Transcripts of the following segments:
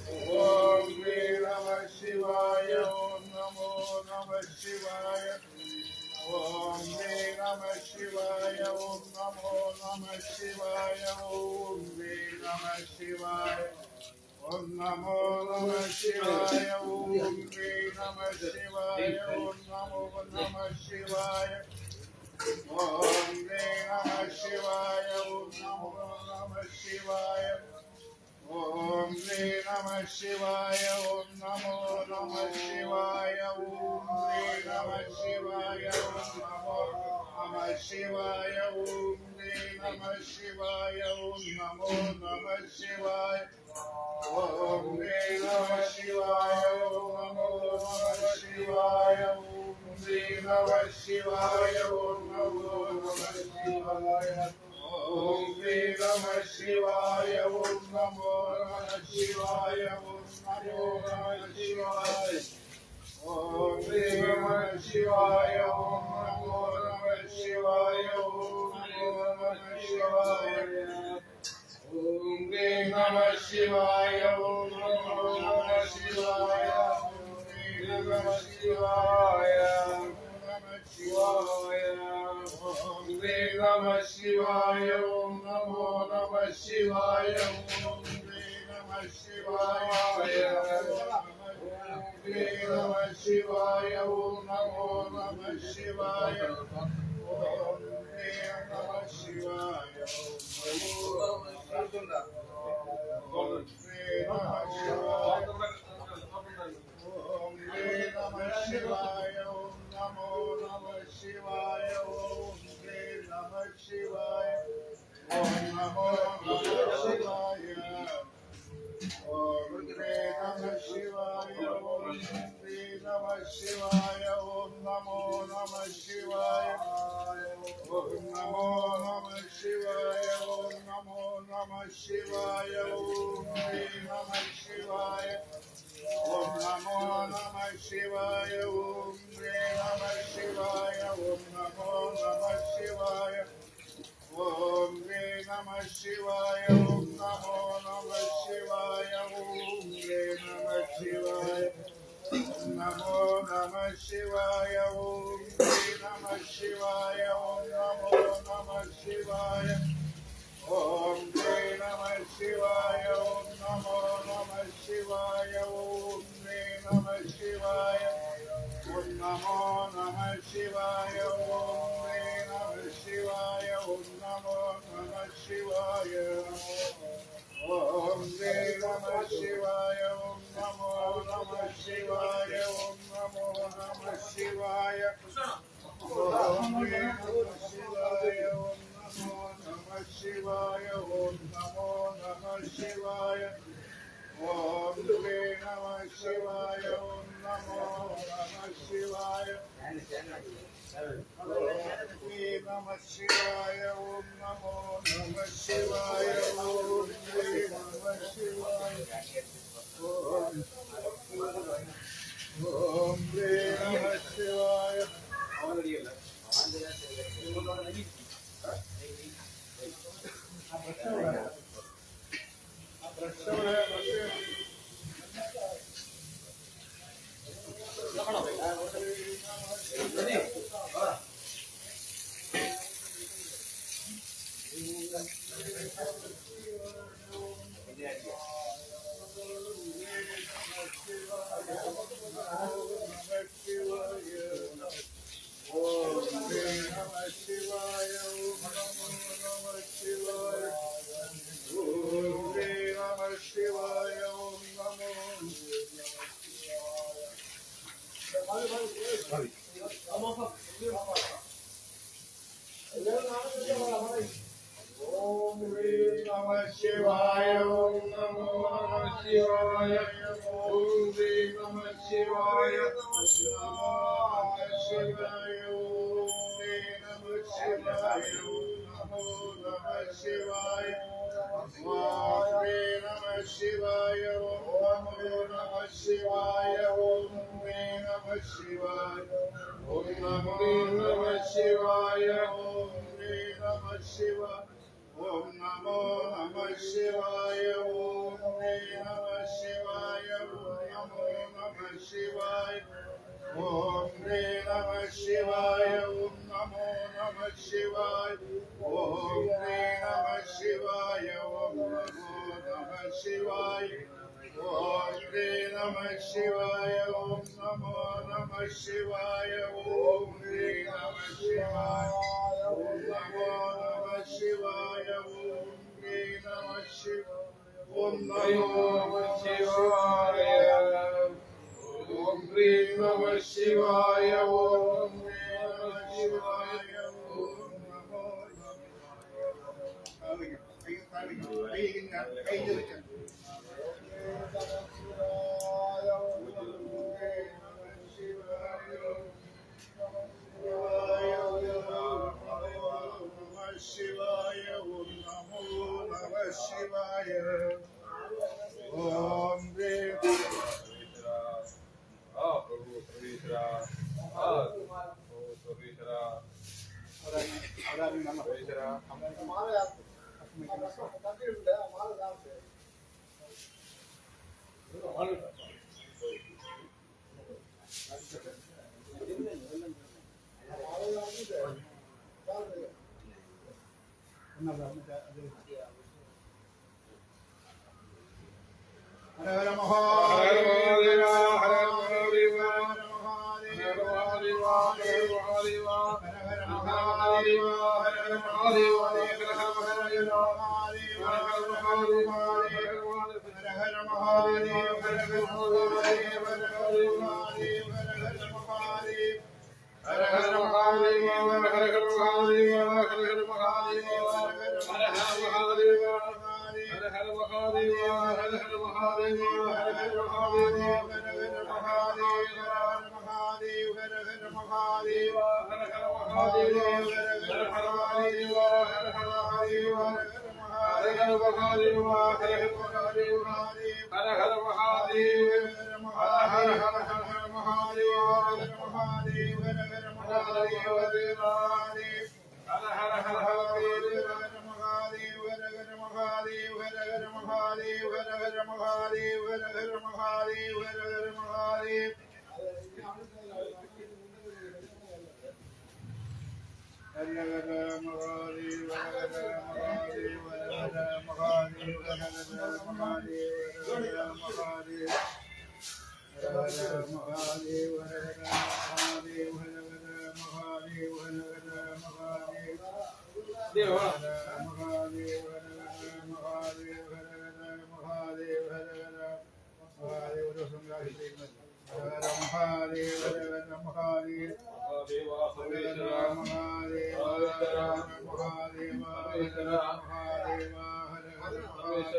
Om Shri Namah Shivaya. Om Namo Namah Shivaya. Om Shri Namah Shivaya. Om Namo Namah Shivaya. Om Shri Namah Shivaya. Om Namo Namah Shivaya. Om Shri Namah Shivaya. Om Namo Namah Shivaya. Om Shri Namah Shivaya. Om Namo Namah Shivaya. Om Shri Namah Shivaya. Om Namo Namah Shivaya. Om Shri Namah Shivaya. Om Namo Namah Shivaya. Om Shri Namah Shivaya. Om Namo Namah Shivaya. Om Shri Namah Shivaya. Om Namo Namah Shivaya. Om Shri Namah Shivaya. Om Namo Namah Shivaya. Om Shri Namah Shivaya. Om Namo Namah Shivaya. Om Namo Namah Shivaya. Om Shri Namah Shivaya. Om Namo Namah Shivaya. Om Namo Namah Shivaya. Om Shri Namah Shivaya. Om Namo Namah Shivaya. Om Shri Namah Shivaya. Namah Shivaya. Om Shri Namah Shivaya. Om Namo Namah Shivaya. Om Shri Namah Shivaya. Om Shri Namah Shivaya. Om Namo Namah Shivaya. Om Shri Namah Shivaya. Om Shri Namah Shivaya. Om Shri Namah Shivaya. Om Namo Namah Shivaya. Om Shri Namah Shivaya. Om Namo Namah Shivaya. Om Shri Namah Shivaya. Om Shri Namah Shivaya. Om Namo Namah Shivaya. Om Namo Namah Shivaya. Om Namo Namah Shivaya. Om Shri Namah Shivaya. Om Namo Namah Shivaya. Om Shri Namah Shivaya. Om Namo Namah Shivaya. Om Shri Namah Shivaya. Om Namo Namah Shivaya. Om Shri Namah Shivaya. Om Namo Namah Shivaya. Om Shri Namah Shivaya. Om Namo Namah Shivaya. Om Shri Namah Shivaya. Om Namo Namah Shivaya. Om Shri Namah Shivaya. Om Namo Namah Shivaya. Om Shri Namah Shivaya. Om Namo Namah Shivaya. Om Shri Namah Shivaya. Om Namo Namah Shivaya. Om Namo Namah Shivaya. Om Shri Namah Shivaya. Om Namo Namah Shivaya. Om Namo Namah Shivaya. Om Shri Namah Shivaya. Om Namo Namah Shivaya. Om Shri Namah Shivaya. Om Namo Namah Shivaya. Om Shri Namah Shivaya. Om Shri Namah Shivaya. Om Shri Namah Shivaya. Om Namo Namah Shivaya. Om Shri Namah Shivaya. Om Namo Namah Shivaya. Om Shri Namah Shivaya. Om Namo Namah Shivaya. Om Shri Namah Shivaya. Om Namo Namah Shivaya. Om Shri Namah Shivaya. Om Namo Namah Shivaya. Om Shri Namah Shivaya. Om Namo Namah Shivaya. Om Shri Namah Shivaya. Shivaya. Om Re Namah Shivaya. Om Namo Namah Shivaya. Om Re Namah Shivaya. Om Namo Namah Shivaya. Om Re Namah Shivaya. Om Namo Namah Shivaya. Om Re Namah Shivaya. Om Namo Namah Shivaya. Om Re Namah Shivaya. Om Namo Namah Shivaya. Om Re Namah Shivaya. Om Re Namah Shivaya. Om Namo Shivaya. Om Namo Namah Shivaya. Om Re Hare Mahadeva, Hare Mahadeva, Hare Mahadeva, Hare Mahadeva, Hare Mahadeva, Hare Mahadeva, Hare Mahadeva, Hare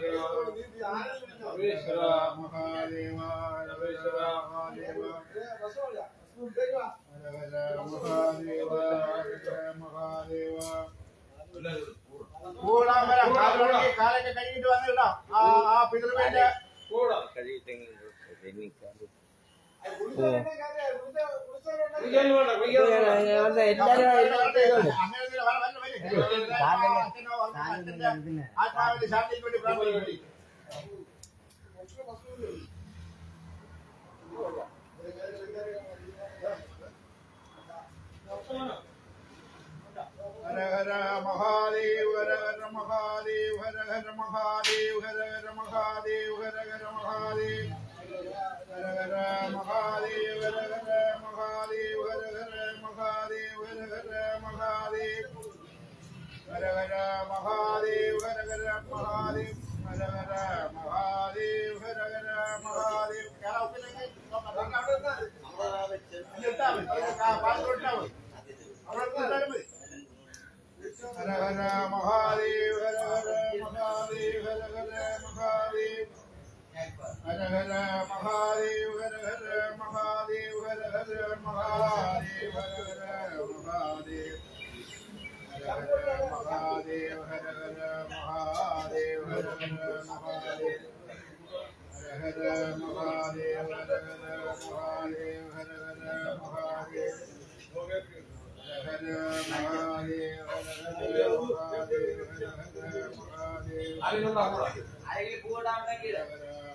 Mahadeva, Hare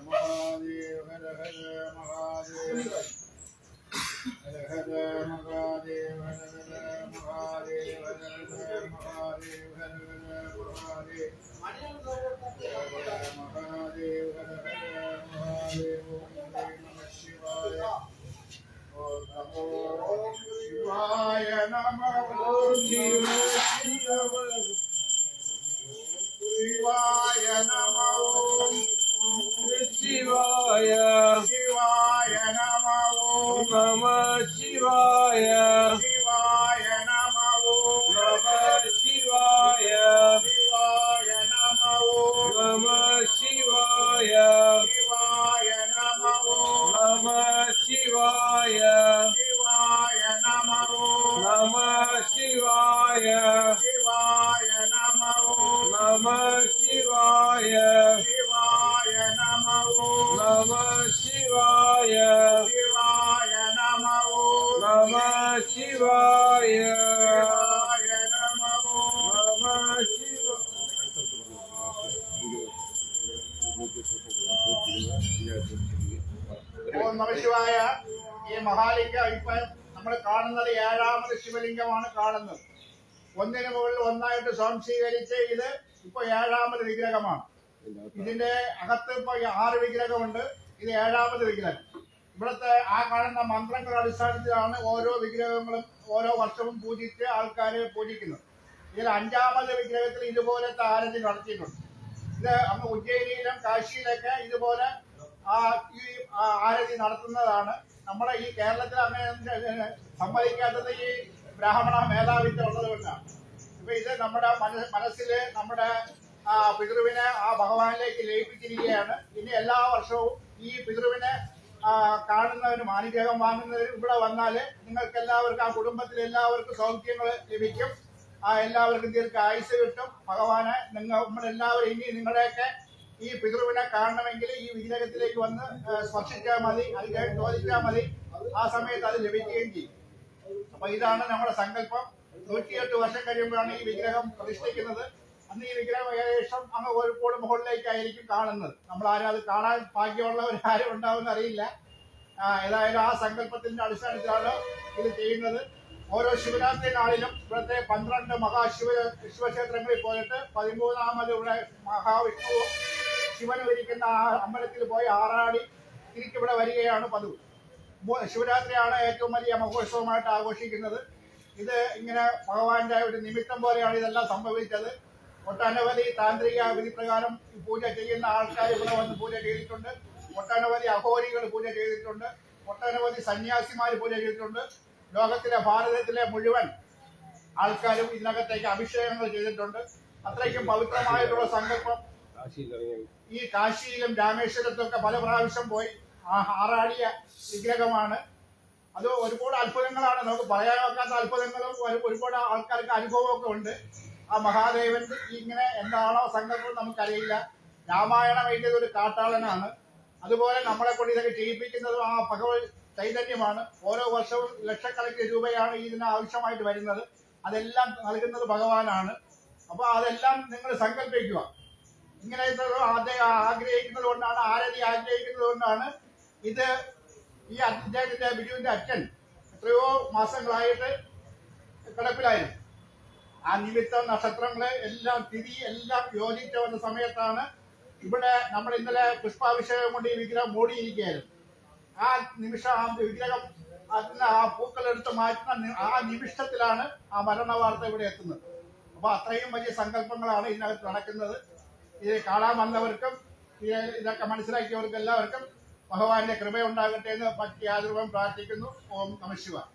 Mahadev हर हर महादेव हर हर महादेव हर हर महादेव हर हर महादेव हर हर महादेव महादेव हर हर महादेव ओम नमः शिवाय ओम नमो शिवाय नमः ओम शिवाय नमः ओम शिवाय शिवाय नमः ओम नमः शिवाय शिवाय नमः ओम नमः शिवाय शिवाय नमः ओम नमः शिवाय शिवाय नमः ओम नमः शिवाय शिवाय नमः ओम नमः शिवाय शिवाय नमः ओम नमः शिवाय शिवाय नमः ओम नमः शिवाय शिवाय नमः ओम नमः शिवाय शिवाय नमः ओम नमः शिवाय ഓം നമഃ ശിവായ. ഈ മഹാലിംഗം ഇപ്പൊ നമ്മൾ കാണുന്നത് ഏഴാമത് ശിവലിംഗമാണ് കാണുന്നത്. ഒന്നിനു മുകളിൽ ഒന്നായിട്ട് സ്വാംശീകരിച്ച് ഇത് ഇപ്പൊ ഏഴാമത് വിഗ്രഹമാണ്. ഇതിന്റെ അകത്ത് ഇപ്പൊ 6 വിഗ്രഹമുണ്ട്. ഇത് ഏഴാമത് വിഗ്രഹം. ഇവിടുത്തെ ആ കാണുന്ന മന്ത്രങ്ങളുടെ അടിസ്ഥാനത്തിലാണ് ഓരോ വിഗ്രഹങ്ങളും ഓരോ വർഷവും പൂജിച്ച് ആൾക്കാർ പൂജിക്കുന്നത്. ഇതിൽ 5ാമത് വിഗ്രഹത്തിൽ ഇതുപോലത്തെ ആരതി നടത്തിയിട്ടുണ്ട്. ഇത് അങ്ങ് ഉജ്ജയിനിയിലും കാശിയിലൊക്കെ ഇതുപോലെ ഈ ആരതി നടത്തുന്നതാണ്. നമ്മുടെ ഈ കേരളത്തിൽ അങ്ങനെ സമ്മതിക്കാത്തത് ഈ ബ്രാഹ്മണ മേധാവിത്വം ഉള്ളത് കൊണ്ടാണ്. ഇപ്പൊ ഇത് നമ്മുടെ മനസ്സില് നമ്മുടെ പിതൃവിനെ ആ ഭഗവാനിലേക്ക് ലയിപ്പിച്ചിരിക്കുകയാണ്. ഇനി എല്ലാ വർഷവും ഈ പിതൃവിനെ കാണുന്നവരും അനുഗ്രഹം വാങ്ങുന്നവരും ഇവിടെ വന്നാല് നിങ്ങൾക്ക് എല്ലാവർക്കും ആ കുടുംബത്തിൽ എല്ലാവർക്കും സൗഖ്യങ്ങൾ ലഭിക്കും. എല്ലാവർക്കും ദീർഘായുസ് കിട്ടും. ഭഗവാനെ നമ്മളെല്ലാവരും ഇനി നിങ്ങളുടെയൊക്കെ ഈ പിതൃവിനെ കാണണമെങ്കിൽ ഈ വിഗ്രഹത്തിലേക്ക് വന്ന് സ്പർശിച്ചാൽ മതി, അതിനെ ചോദിച്ചാൽ മതി. ആ സമയത്ത് അത് ലഭിക്കുകയും ചെയ്യും. അപ്പൊ ഇതാണ് നമ്മുടെ സങ്കല്പം. 108 വർഷം കഴിയുമ്പോഴാണ് ഈ വിഗ്രഹം പ്രതിഷ്ഠിക്കുന്നത്. അന്ന് ഈ വിഗ്രഹം ഏകദേശം അങ്ങ് കോഴിക്കോട് മുകളിലേക്കായിരിക്കും കാണുന്നത്. നമ്മൾ ആരും അത് കാണാൻ ഭാഗ്യമുള്ളവരാരും ഉണ്ടാവുമെന്ന് അറിയില്ല. ഏതായാലും ആ സങ്കല്പത്തിന്റെ അടിസ്ഥാനത്തിലാണ് ഇത് ചെയ്യുന്നത്. ഓരോ ശിവരാത്രി നാളിലും ഇവിടുത്തെ 12 ശിവക്ഷേത്രങ്ങളിൽ പോയിട്ട് 13ാമത് ഇവിടെ മഹാവിഷ്ണുവും ശിവനും ഇരിക്കുന്ന ആ അമ്പലത്തിൽ പോയി ആറാടി തിരിച്ചിവിടെ വരികയാണ് പതിവ്. ശിവരാത്രിയാണ് ഏറ്റവും വലിയ മഹോത്സവമായിട്ട് ആഘോഷിക്കുന്നത്. ഇത് ഇങ്ങനെ ഭഗവാന്റെ ഒരു നിമിത്തം പോലെയാണ് ഇതെല്ലാം സംഭവിച്ചത്. ഒട്ടനവധി താന്ത്രിക വിധിപ്രകാരം പൂജ ചെയ്യുന്ന ആൾക്കാർ ഇവിടെ വന്ന് പൂജ ചെയ്തിട്ടുണ്ട്. ഒട്ടനവധി അഘോരികൾ പൂജ ചെയ്തിട്ടുണ്ട്. ഒട്ടനവധി സന്യാസിമാർ പൂജ ചെയ്തിട്ടുണ്ട്. ലോകത്തിലെ ഭാരതത്തിലെ മുഴുവൻ ആൾക്കാരും ഇതിനകത്തേക്ക് അഭിഷേകങ്ങൾ ചെയ്തിട്ടുണ്ട്. അത്രയ്ക്കും പവിത്രമായിട്ടുള്ള സങ്കല്പം ഈ കാശിയിലും രാമേശ്വരത്തും ഒക്കെ പല പ്രാവശ്യം പോയി ആറാടിയ വിഗ്രഹമാണ്. അത് ഒരുപാട് അത്ഭുതങ്ങളാണ്. നമുക്ക് പറയാൻ വെക്കാത്ത അത്ഭുതങ്ങളും ഒരുപാട് ആൾക്കാർക്ക് അനുഭവമൊക്കെ ഉണ്ട്. ആ മഹാദേവൻ ഇങ്ങനെ എന്താണോ സങ്കല്പം നമുക്കറിയില്ല. രാമായണം എഴുതിയത് ഒരു കാട്ടാളനാണ്. അതുപോലെ നമ്മളെ കൊണ്ട് ഇതൊക്കെ ചെയ്യിപ്പിക്കുന്നതും ആ ഭഗവത് ചൈതന്യമാണ്. ഓരോ വർഷവും ലക്ഷക്കണക്കിന് രൂപയാണ് ഇതിന് ആവശ്യമായിട്ട് വരുന്നത്. അതെല്ലാം നൽകുന്നത് ഭഗവാനാണ്. അപ്പൊ അതെല്ലാം നിങ്ങൾ സങ്കല്പിക്കുക. ഇങ്ങനെ അദ്ദേഹം ആഗ്രഹിക്കുന്നത് കൊണ്ടാണ്, ആരതി ആഗ്രഹിക്കുന്നത് കൊണ്ടാണ് ഇത്. ഈ അദ്ദേഹത്തിന്റെ ബിജുവിന്റെ അച്ഛൻ എത്രയോ മാസങ്ങളായിട്ട് കിടപ്പിലായിരുന്നു. ആ നിമിത്തം നക്ഷത്രങ്ങള് എല്ലാം തിരി എല്ലാം യോജിച്ച വന്ന സമയത്താണ് ഇവിടെ നമ്മൾ ഇന്നലെ പുഷ്പാഭിഷേകം കൊണ്ട് ഈ വിഗ്രഹം മൂടിയിരിക്കുകയായിരുന്നു. ആ നിമിഷം ആ വിഗ്രഹം അതിന് ആ പൂക്കളെടുത്ത് മാറ്റുന്ന ആ നിമിഷത്തിലാണ് ആ മരണ വാർത്ത ഇവിടെ എത്തുന്നത്. അപ്പൊ അത്രയും വലിയ സങ്കല്പങ്ങളാണ് ഇതിനകത്ത് നടക്കുന്നത്. ഇത് കാണാൻ വന്നവർക്കും ഇതൊക്കെ മനസ്സിലാക്കിയവർക്കും എല്ലാവർക്കും ഭഗവാന്റെ കൃപയുണ്ടാകട്ടെ എന്ന് പറ്റി യാതൊരുവം പ്രാർത്ഥിക്കുന്നു. ഓം നമഃ ശിവായ.